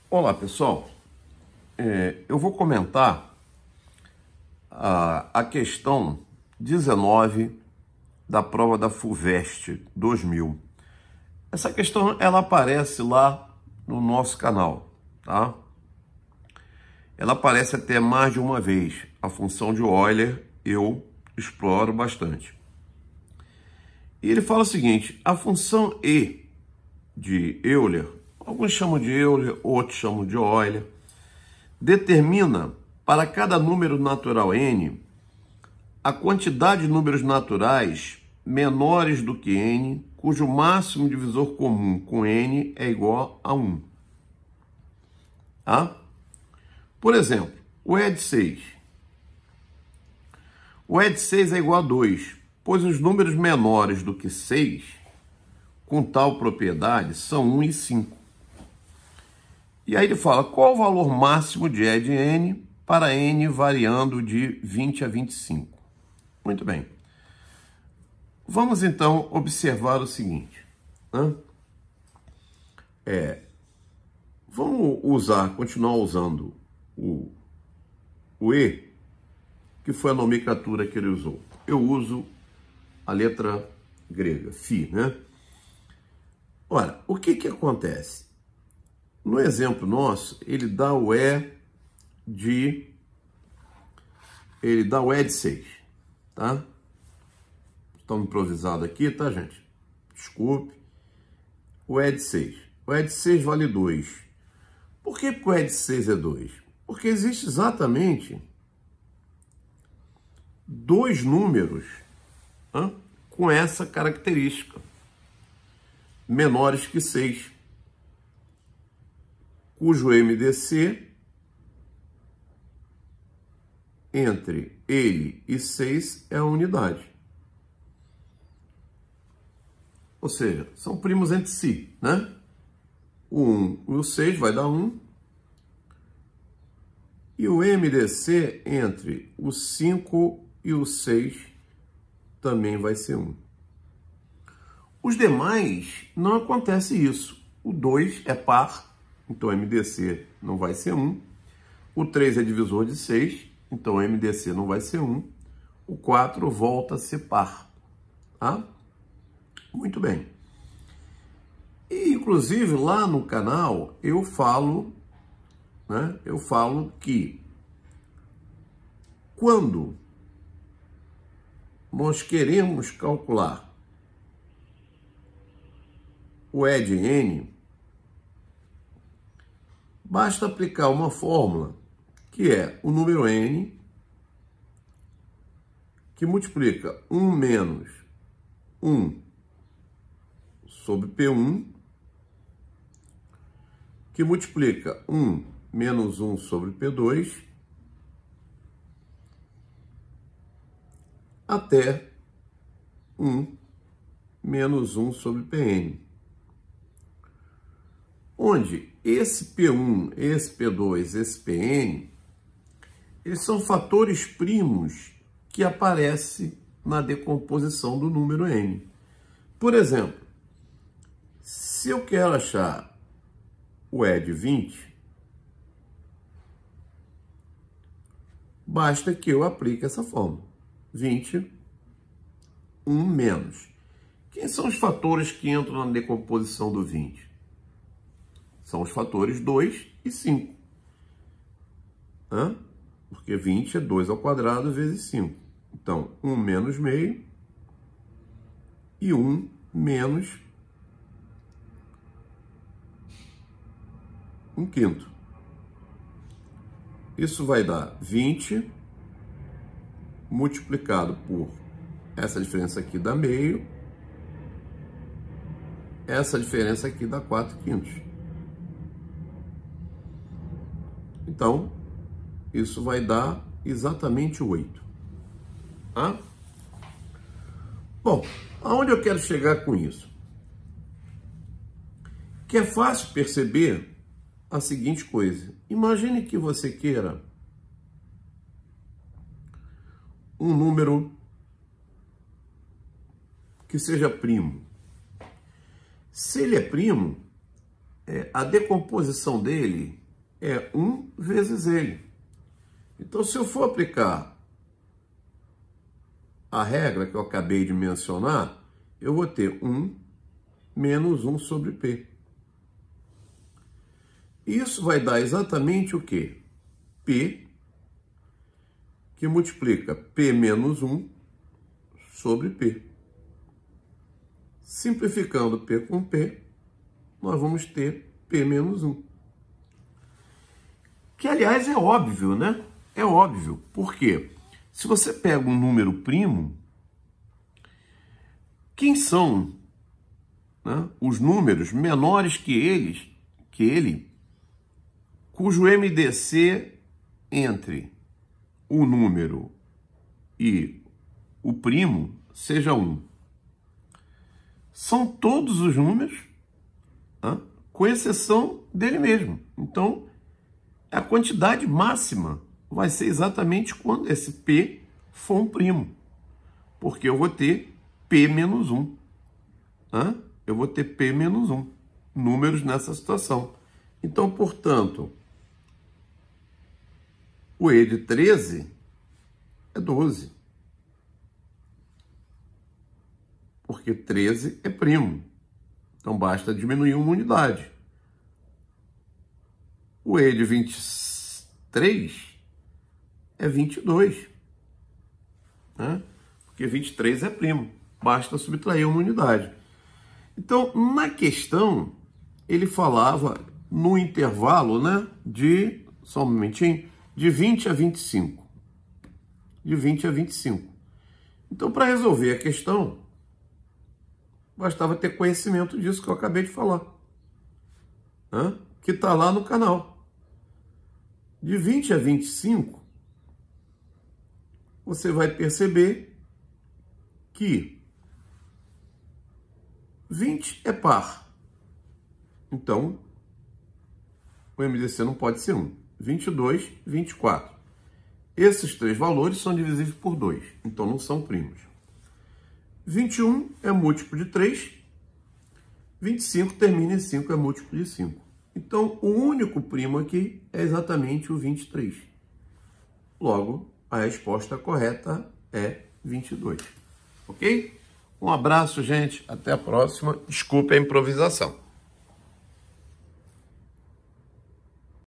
Olá, pessoal. Eu vou comentar a questão 19 da prova da FUVEST 2000. Essa questão ela aparece lá no nosso canal, tá? Ela aparece até mais de uma vez. A função de Euler eu exploro bastante. E ele fala o seguinte: a função E de Euler, alguns chamam de Euler, outros chamam de Euler, determina para cada número natural n a quantidade de números naturais menores do que n, cujo máximo divisor comum com n é igual a 1. Tá? Por exemplo, o E de 6. O E de 6 é igual a 2, pois os números menores do que 6, com tal propriedade, são 1 e 5. E aí ele fala qual o valor máximo de E de n para n variando de 20 a 25. Muito bem. Vamos então observar o seguinte. Vamos continuar usando o E, que foi a nomenclatura que ele usou. Eu uso a letra grega, φ, né? Ora, o que acontece? No exemplo nosso, ele dá o E de 6, tá? Estou improvisado aqui, tá, gente? Desculpe. O E de 6. O E de 6 vale 2. Por que o E de 6 é 2? Porque existe exatamente dois números com essa característica, menores que 6, cujo MDC entre ele e 6 é a unidade. Ou seja, são primos entre si, né? O 1 e o 6 vai dar 1. E o MDC entre o 5 e o 6 também vai ser 1. Os demais não acontece isso. O 2 é par, então o MDC não vai ser 1. O 3 é divisor de 6, então o MDC não vai ser 1. O 4 volta a ser par. Tá? Muito bem. E, inclusive, lá no canal eu falo, né? Eu falo que quando nós queremos calcular o E de n, basta aplicar uma fórmula que é o número n, que multiplica 1 menos 1 sobre P1, que multiplica 1 menos 1 sobre P2, até 1 menos 1 sobre Pn. Onde esse P1, esse P2, esse Pn, eles são fatores primos que aparecem na decomposição do número n. Por exemplo, se eu quero achar o E de 20, basta que eu aplique essa fórmula. 20, 1 menos. Quem são os fatores que entram na decomposição do 20? São os fatores 2 e 5. Porque 20 é 2 ao quadrado vezes 5. Então, 1 menos meio e 1 menos 1/5. Isso vai dar 20 multiplicado por essa diferença aqui dá meio, essa diferença aqui dá 4/5. Então, isso vai dar exatamente 8. Tá? Bom, aonde eu quero chegar com isso? Que é fácil perceber a seguinte coisa. Imagine que você queira um número que seja primo. Se ele é primo, a decomposição dele é 1 vezes ele. Então, se eu for aplicar a regra que eu acabei de mencionar, eu vou ter 1 menos 1 sobre P. Isso vai dar exatamente o quê? P, que multiplica P menos 1 sobre P. Simplificando P com P, nós vamos ter P menos 1. Que, aliás, é óbvio, né? É óbvio. Por quê? Se você pega um número primo, quem são, né, os números menores que ele, cujo MDC entre o número e o primo seja 1? São todos os números, né, com exceção dele mesmo. Então, a quantidade máxima vai ser exatamente quando esse P for um primo, porque eu vou ter P menos 1. Né? Eu vou ter P menos 1 números nessa situação. Então, portanto, o E de 13 é 12. Porque 13 é primo. Então, basta diminuir uma unidade. O E de 23 é 22. Né? Porque 23 é primo. Basta subtrair uma unidade. Então, na questão, ele falava no intervalo, né, só um momentinho, de 20 a 25. De 20 a 25. Então, para resolver a questão, bastava ter conhecimento disso que eu acabei de falar, né, que está lá no canal. De 20 a 25, você vai perceber que 20 é par. Então, o MDC não pode ser 1. 22, 24. Esses três valores são divisíveis por 2, então não são primos. 21 é múltiplo de 3. 25 termina em 5, é múltiplo de 5. Então, o único primo aqui é exatamente o 23. Logo, a resposta correta é 22. Ok? Um abraço, gente. Até a próxima. Desculpe a improvisação.